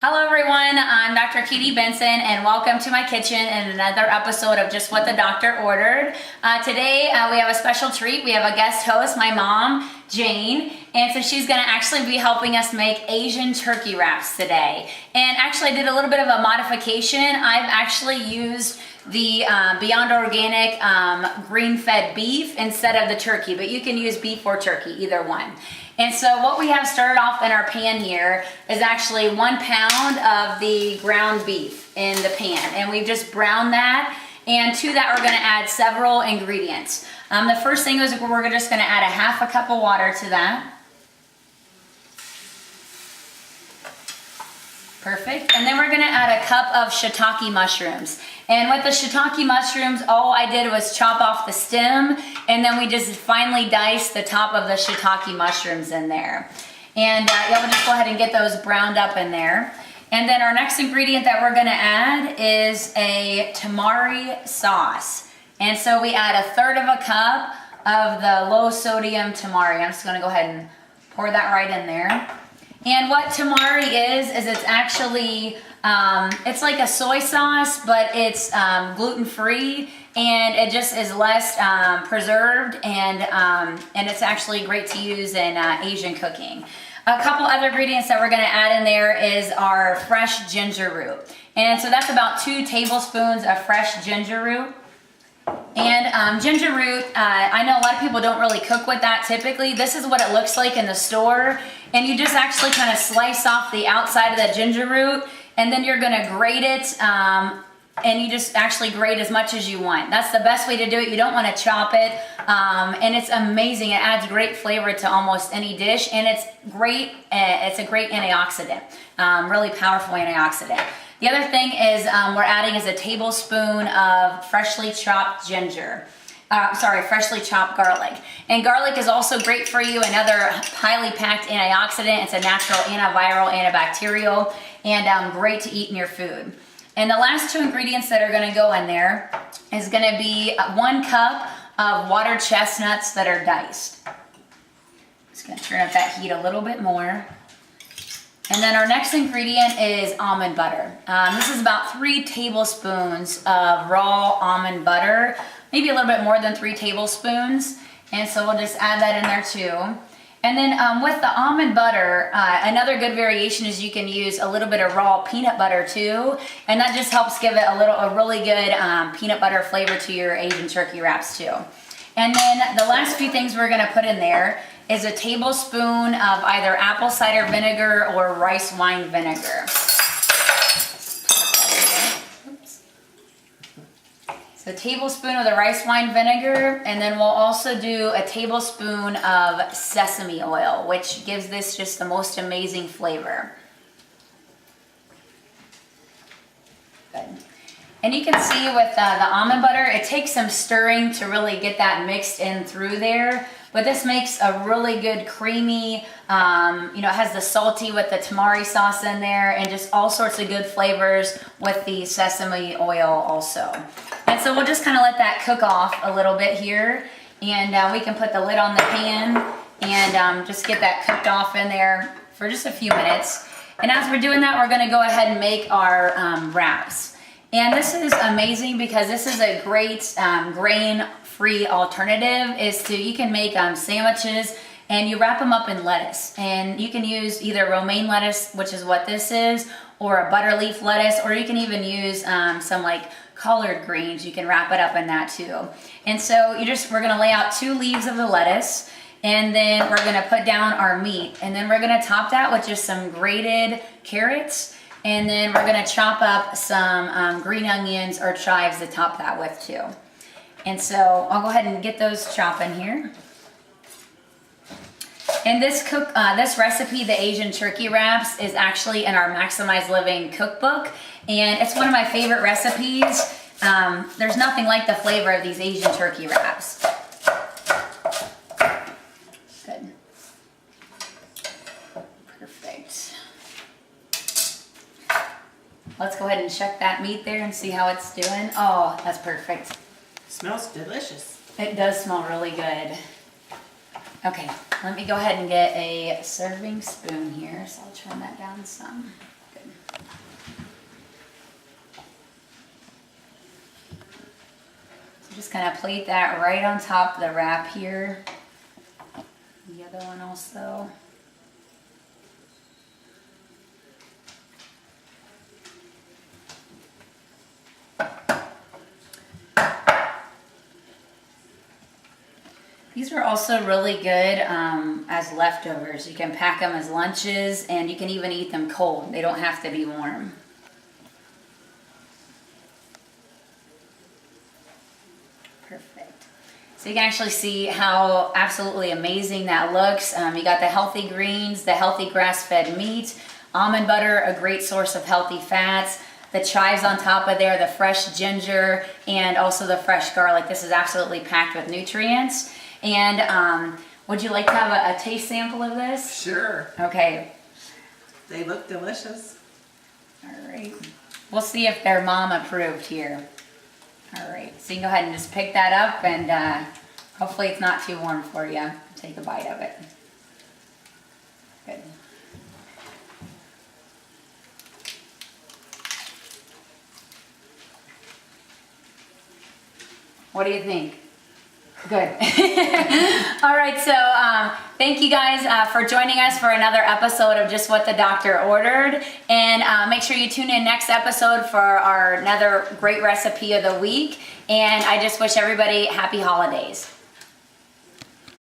Hello everyone, I'm Dr. Katie Benson and welcome to my kitchen and another episode of Just What the Doctor Ordered. Today we have a special treat. We have a guest host, my mom, Jane, and so she's going to actually be helping us make Asian turkey wraps today. And actually I did a little bit of a modification. I've actually used the Beyond Organic green-fed beef instead of the turkey, but you can use beef or turkey, either one. And so what we have started off in our pan here is actually 1 pound of the ground beef in the pan. And we've just browned that. And to that, we're gonna add several ingredients. The first thing is we're just gonna add a half a cup of water to that. Perfect. And then we're gonna add a cup of shiitake mushrooms. And with the shiitake mushrooms, all I did was chop off the stem, and then we just finely diced the top of the shiitake mushrooms in there. And yeah, we'll just go ahead and get those browned up in there. And then our next ingredient that we're gonna add is a tamari sauce. And so we add 1/3 of a cup of the low sodium tamari. I'm just gonna go ahead and pour that right in there. And what tamari is it's actually, it's like a soy sauce, but it's gluten-free, and it just is less preserved, and it's actually great to use in Asian cooking. A couple other ingredients that we're gonna add in there is our fresh ginger root. And so that's about 2 tablespoons of fresh ginger root. And ginger root, I know a lot of people don't really cook with that typically. This is what it looks like in the store. And you just actually kind of slice off the outside of the ginger root, and then you're gonna grate it, and you just actually grate as much as you want. That's the best way to do it. You don't wanna chop it, and it's amazing. It adds great flavor to almost any dish, and it's great. It's a great antioxidant, really powerful antioxidant. The other thing is we're adding is a tablespoon of freshly chopped freshly chopped garlic. And garlic is also great for you, another highly packed antioxidant. It's a natural antiviral, antibacterial, and great to eat in your food. And the last 2 ingredients that are gonna go in there is gonna be 1 cup of water chestnuts that are diced. Just gonna turn up that heat a little bit more. And then our next ingredient is almond butter. This is about 3 tablespoons of raw almond butter, maybe a little bit more than 3 tablespoons. And so we'll just add that in there too. And then with the almond butter, another good variation is you can use a little bit of raw peanut butter too. And that just helps give it a really good peanut butter flavor to your Asian turkey wraps too. And then the last few things we're gonna put in there is a tablespoon of either apple cider vinegar or rice wine vinegar. Oops. So a tablespoon of the rice wine vinegar, and then we'll also do a tablespoon of sesame oil, which gives this just the most amazing flavor. Good. And you can see with the almond butter, it takes some stirring to really get that mixed in through there. But this makes a really good creamy, it has the salty with the tamari sauce in there, and just all sorts of good flavors with the sesame oil also. And so we'll just kind of let that cook off a little bit here, and we can put the lid on the pan and just get that cooked off in there for just a few minutes. And as we're doing that, we're gonna go ahead and make our wraps. And this is amazing because this is a great grain-free alternative. You can make sandwiches and you wrap them up in lettuce. And you can use either romaine lettuce, which is what this is, or a butter leaf lettuce, or you can even use some like collard greens. You can wrap it up in that too. And so we're gonna lay out 2 leaves of the lettuce, and then we're gonna put down our meat. And then we're gonna top that with just some grated carrots. And then we're gonna chop up some green onions or chives to top that with too. And so I'll go ahead and get those chopping here. And this recipe, the Asian turkey wraps, is actually in our Maximize Living cookbook. And it's one of my favorite recipes. There's nothing like the flavor of these Asian turkey wraps. Good. Perfect. Let's go ahead and check that meat there and see how it's doing. Oh, that's perfect. Smells delicious. It does smell really good. Okay, let me go ahead and get a serving spoon here. So I'll turn that down some. Good. Just kind of plate that right on top of the wrap here. The other one also. These are also really good as leftovers. You can pack them as lunches and you can even eat them cold. They don't have to be warm. Perfect. So you can actually see how absolutely amazing that looks. You got the healthy greens, the healthy grass-fed meat, almond butter, a great source of healthy fats, the chives on top of there, the fresh ginger, and also the fresh garlic. This is absolutely packed with nutrients. And would you like to have a taste sample of this? Sure. Okay. They look delicious. All right. We'll see if they're mom approved here. All right. So you can go ahead and just pick that up and hopefully it's not too warm for you. Take a bite of it. Good. What do you think? Good. All right, so thank you guys for joining us for another episode of Just What the Doctor Ordered. And make sure you tune in next episode for our another great recipe of the week. And I just wish everybody happy holidays.